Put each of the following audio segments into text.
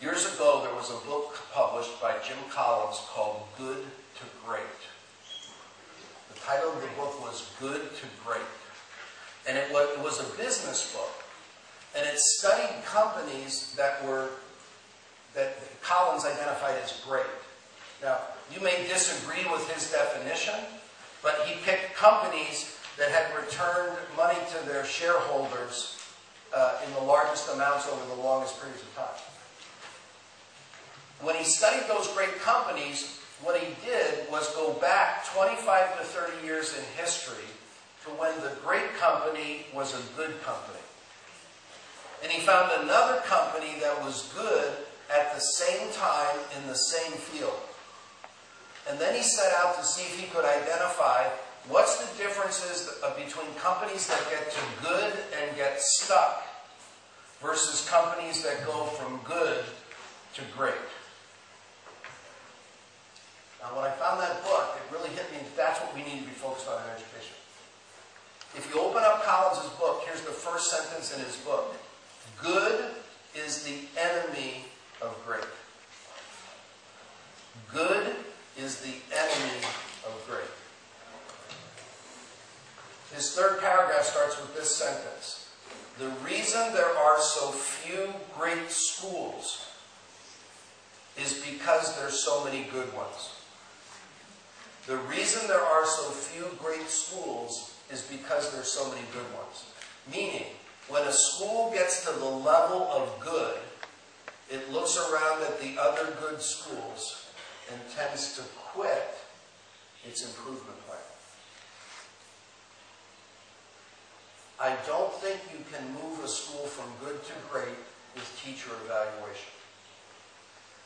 Years ago, there was a book published by Jim Collins called Good to Great. The title of the book was Good to Great. And it was a business book. And it studied companies that Collins identified as great. Now, you may disagree with his definition, but he picked companies that had returned money to their shareholders in the largest amounts over the longest periods of time. When he studied those great companies, what he did was go back 25 to 30 years in history to when the great company was a good company. And he found another company that was good at the same time in the same field. And then he set out to see if he could identify what's the differences between companies that get to good and get stuck versus companies that go from good to great. Now, when I found that book, it really hit me that that's what we need to be focused on in education. If you open up Collins' book, here's the first sentence in his book. Good is the enemy of great. Good is the enemy of great. His third paragraph starts with this sentence. The reason there are so few great schools is because there's so many good ones. The reason there are so few great schools is because there's so many good ones. Meaning, when a school gets to the level of good, it looks around at the other good schools and tends to quit its improvement plan. I don't think you can move a school from good to great with teacher evaluation.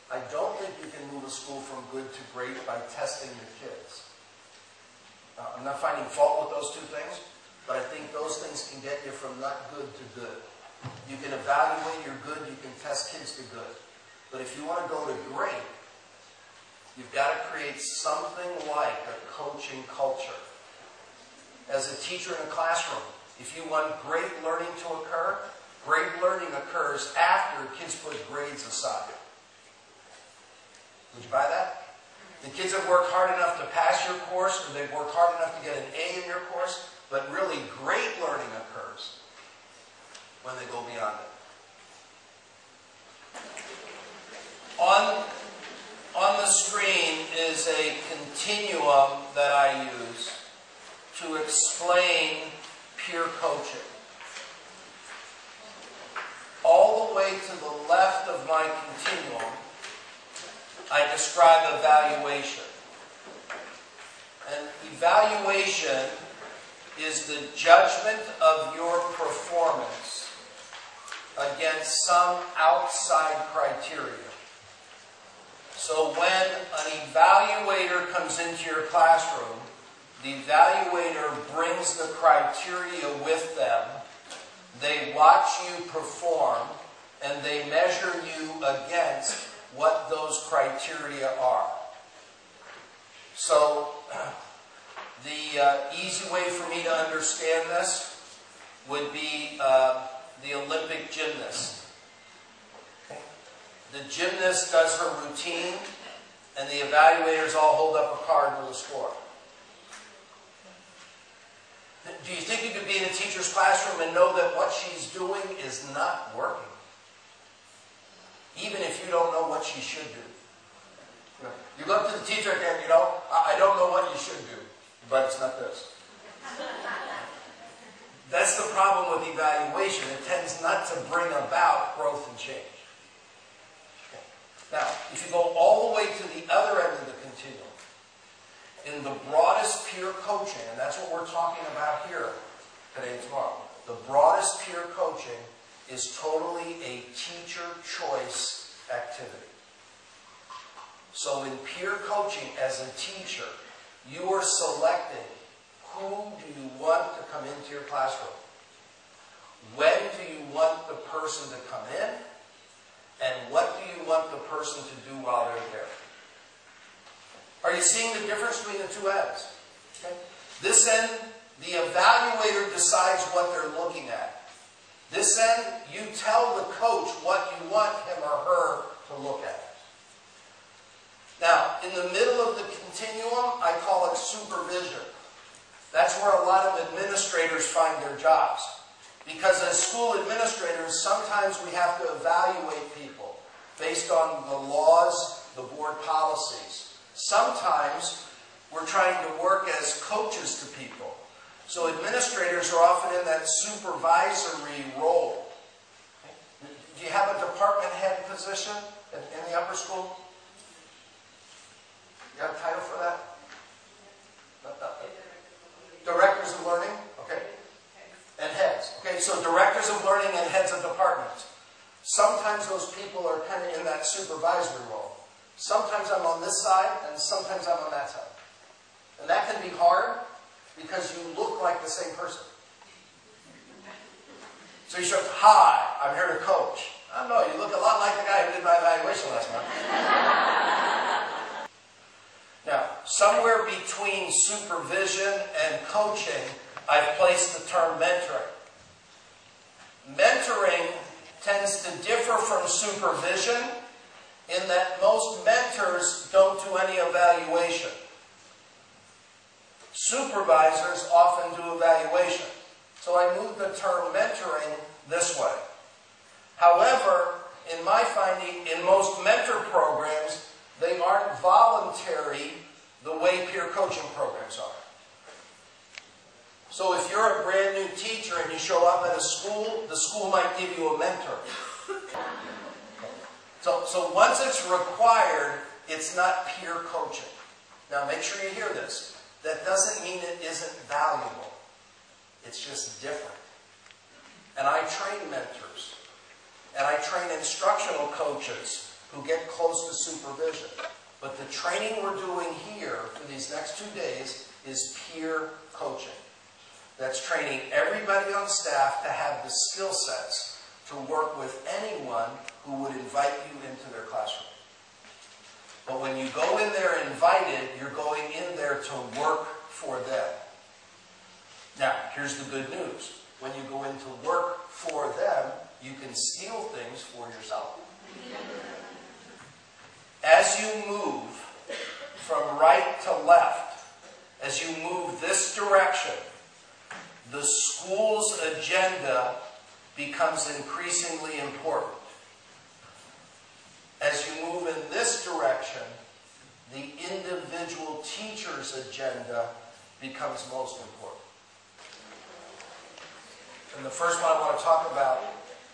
I don't think you can move a school from good to great by testing the kids. I'm not finding fault with those two things, but I think those things can get you from not good to good. You can evaluate your good, you can test kids to good. But if you want to go to great, you've got to create something like a coaching culture. As a teacher in a classroom, if you want great learning to occur, great learning occurs after kids put grades aside. Would you buy that? The kids have worked hard enough to pass your course, or they've worked hard enough to get an A in your course, but really great learning occurs when they go beyond it. On the screen is a continuum that I use to explain peer coaching. All the way to the left of my continuum, I describe evaluation. And evaluation is the judgment of your performance against some outside criteria. So when an evaluator comes into your classroom, the evaluator brings the criteria with them. They watch you perform, and they measure you against what those criteria are. So the easy way for me to understand this would be the Olympic gymnast. The gymnast does her routine, and the evaluators all hold up a card with a score. Do you think you could be in a teacher's classroom and know that what she's doing is not working? Even if you don't know what she should do. You go up to the teacher again, I don't know what you should do, but it's not this. That's the problem with evaluation. It tends not to bring about growth and change. Okay. Now, if you go all the way to the other end of the continuum, in the broadest peer coaching, and that's what we're talking about here today and tomorrow, the broadest peer coaching is totally a teacher choice activity. So in peer coaching, as a teacher, you are selecting who do you want to come into your classroom. When do you want the person to come in? And what do you want the person to do while they're there? Are you seeing the difference between the two ends? Okay. This end, the evaluator decides what they're looking at. This end, you tell the coach what you want him or her to administrators find their jobs. Because as school administrators, sometimes we have to evaluate people based on the laws, the board policies. Sometimes we're trying to work as coaches to people. So administrators are often in that supervisory role. Do you have a department head position in the upper school? You have a title for that? Directors of learning? Okay. And heads. Okay, so directors of learning and heads of departments. Sometimes those people are kind of in that supervisory role. Sometimes I'm on this side, and sometimes I'm on that side. And that can be hard because you look like the same person. So you show, hi, I'm here to coach. I don't know, you look a lot like the guy who did my evaluation last month. Now, somewhere between supervision and coaching, I've placed the term mentoring. Mentoring tends to differ from supervision in that most mentors don't do any evaluation. Supervisors often do evaluation. So I moved the term mentoring this way. However, in my finding, in most mentor programs, they aren't voluntary the way peer coaching programs are. So if you're a brand new teacher and you show up at a school, the school might give you a mentor. So once it's required, it's not peer coaching. Now make sure you hear this. That doesn't mean it isn't valuable. It's just different. And I train mentors. And I train instructional coaches who get close to supervision. But the training we're doing here for these next 2 days is peer coaching. That's training everybody on staff to have the skill sets to work with anyone who would invite you into their classroom. But when you go in there invited, you're going in there to work for them. Now, here's the good news. When you go in to work for them, you can steal things for yourself. As you move from right to left, as you move this direction, the school's agenda becomes increasingly important. As you move in this direction, the individual teacher's agenda becomes most important. And the first one I want to talk about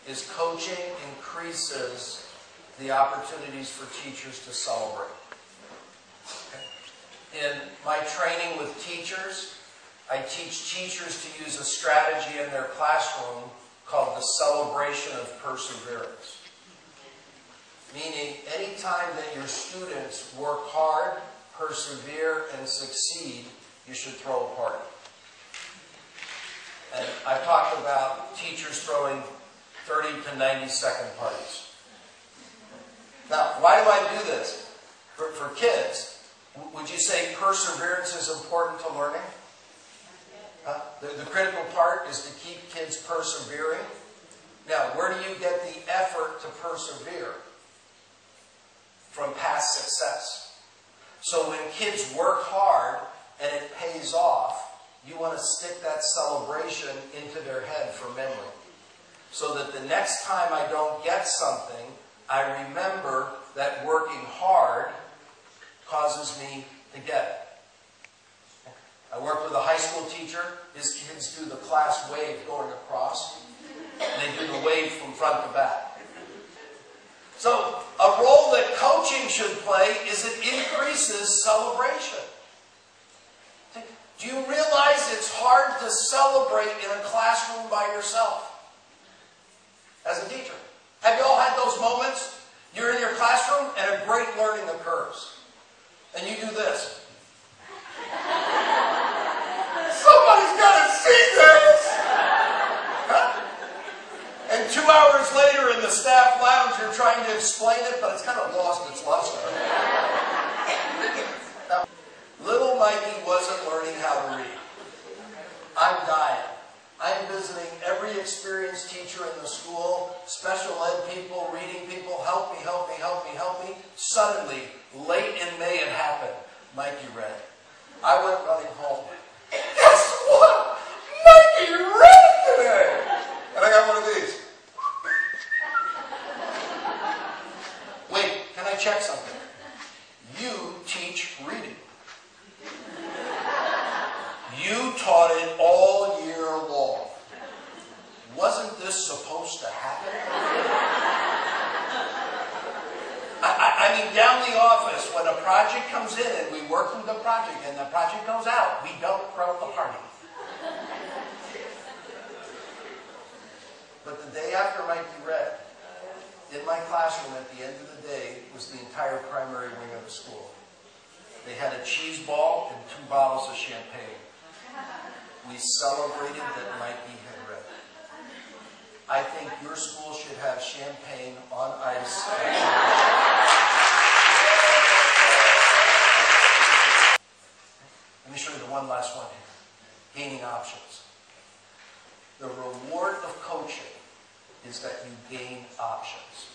is coaching increases the opportunities for teachers to celebrate. Okay. In my training with teachers, I teach teachers to use a strategy in their classroom called the celebration of perseverance. Meaning, anytime that your students work hard, persevere, and succeed, you should throw a party. And I talked about teachers throwing 30 to 90-second parties. Now, why do I do this? For kids, would you say perseverance is important to learning? The critical part is to keep kids persevering. Now, where do you get the effort to persevere? From past success. So when kids work hard and it pays off, you want to stick that celebration into their head for memory. So that the next time I don't get something, I remember that working hard causes me to get it. I work with a high school teacher. His kids do the class wave going across. And they do the wave from front to back. So a role that coaching should play is it increases celebration. Do you realize it's hard to celebrate in a classroom by yourself as a teacher? Have you all had those moments? You're in your classroom and a great learning occurs. And you do this. Somebody's got to see this! Huh? And 2 hours later in the staff lounge, you're trying to explain it, but it's kind of lost its luster. Now, little Mikey wasn't learning how to read. I'm dying. I'm visiting every experienced teacher in the school, special ed people, reading people, help me, help me, help me, help me. Suddenly, late in May it happened. Mikey read. I went running home. Guess what? Mikey Hey, you're ready today. And I got one of these. Wait, can I check something? You teach reading. You taught it all year long. Wasn't this supposed to happen? I mean, down the office, when a project comes in and we work through the project and the project goes out, we don't throw the party. But the day after Mikey read, in my classroom at the end of the day was the entire primary wing of the school. They had a cheese ball and 2 bottles of champagne. We celebrated that Mikey had read. I think your school should have champagne on ice. Let me show you the one last one here. Gaining options. The reward of coaching is that you gain options.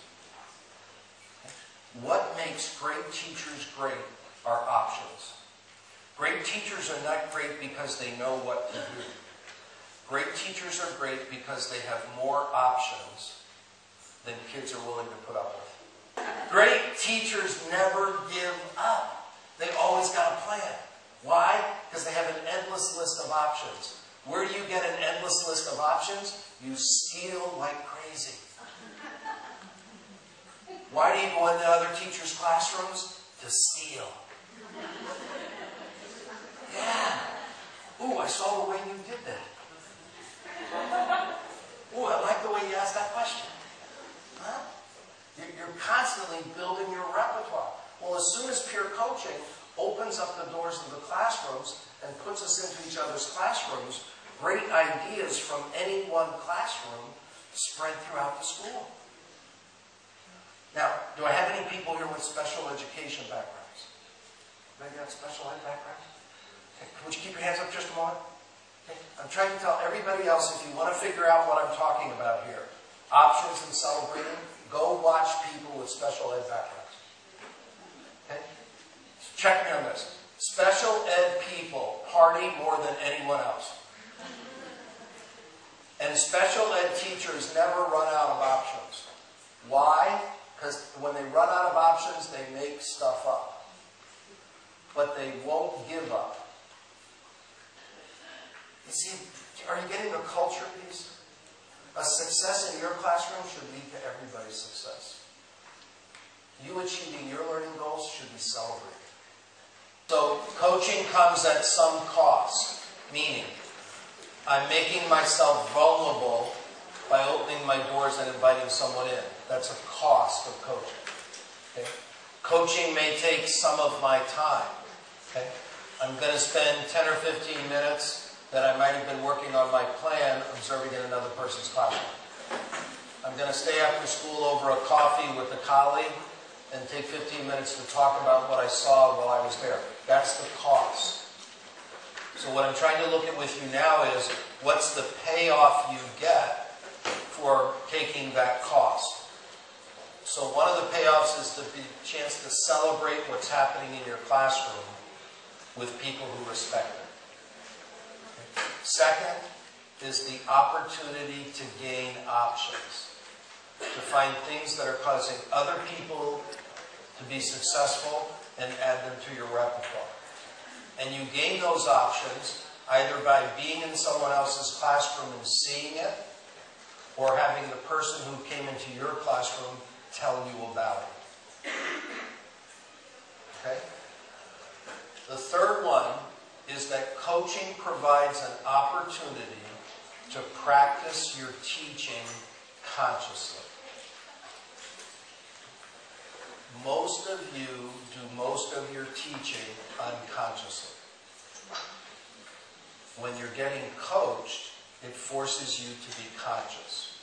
What makes great teachers great are options. Great teachers are not great because they know what to do. Great teachers are great because they have more options than kids are willing to put up with. Great teachers never give up. They always got a plan. Why? Because they have an endless list of options. Where do you get an endless list of options? You steal like crazy. Why do you go into other teachers' classrooms? To steal. Yeah. Ooh, I saw the way you did that. Ooh, I like the way you asked that question. Huh? You're constantly building your repertoire. Well, as soon as peer coaching opens up the doors of the classrooms and puts us into each other's classrooms, great ideas from any one classroom spread throughout the school. Now, do I have any people here with special education backgrounds? Anybody got special ed backgrounds? Okay. Would you keep your hands up just a moment? Okay. I'm trying to tell everybody else, if you want to figure out what I'm talking about here, options and celebrating, go watch people with special ed backgrounds. Okay? So check me on this. Special ed people party more than anyone else. And special ed teachers never run out of options. Why? Because when they run out of options, they make stuff up. But they won't give up. You see, are you getting the culture piece? A success in your classroom should lead to everybody's success. You achieving your learning goals should be celebrated. So coaching comes at some cost, meaning I'm making myself vulnerable by opening my doors and inviting someone in. That's a cost of coaching. Okay? Coaching may take some of my time. Okay? I'm going to spend 10 or 15 minutes that I might have been working on my plan observing in another person's classroom. I'm going to stay after school over a coffee with a colleague and take 15 minutes to talk about what I saw while I was there. That's the cost. So what I'm trying to look at with you now is, what's the payoff you get for taking that cost? So one of the payoffs is the chance to celebrate what's happening in your classroom with people who respect it. Second is the opportunity to gain options, to find things that are causing other people to be successful and add them to your repertoire. And you gain those options either by being in someone else's classroom and seeing it, or having the person who came into your classroom tell you about it. Okay? The third one is that coaching provides an opportunity to practice your teaching consciously. Most of you do most of your teaching unconsciously. When you're getting coached, it forces you to be conscious.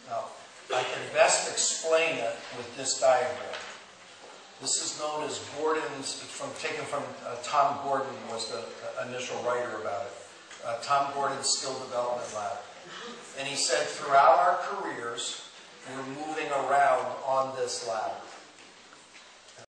Now, I can best explain it with this diagram. This is known as Gordon's, taken from Tom Gordon was the initial writer about it. Tom Gordon's Skill Development Ladder. And he said throughout our careers, we're moving around on this ladder.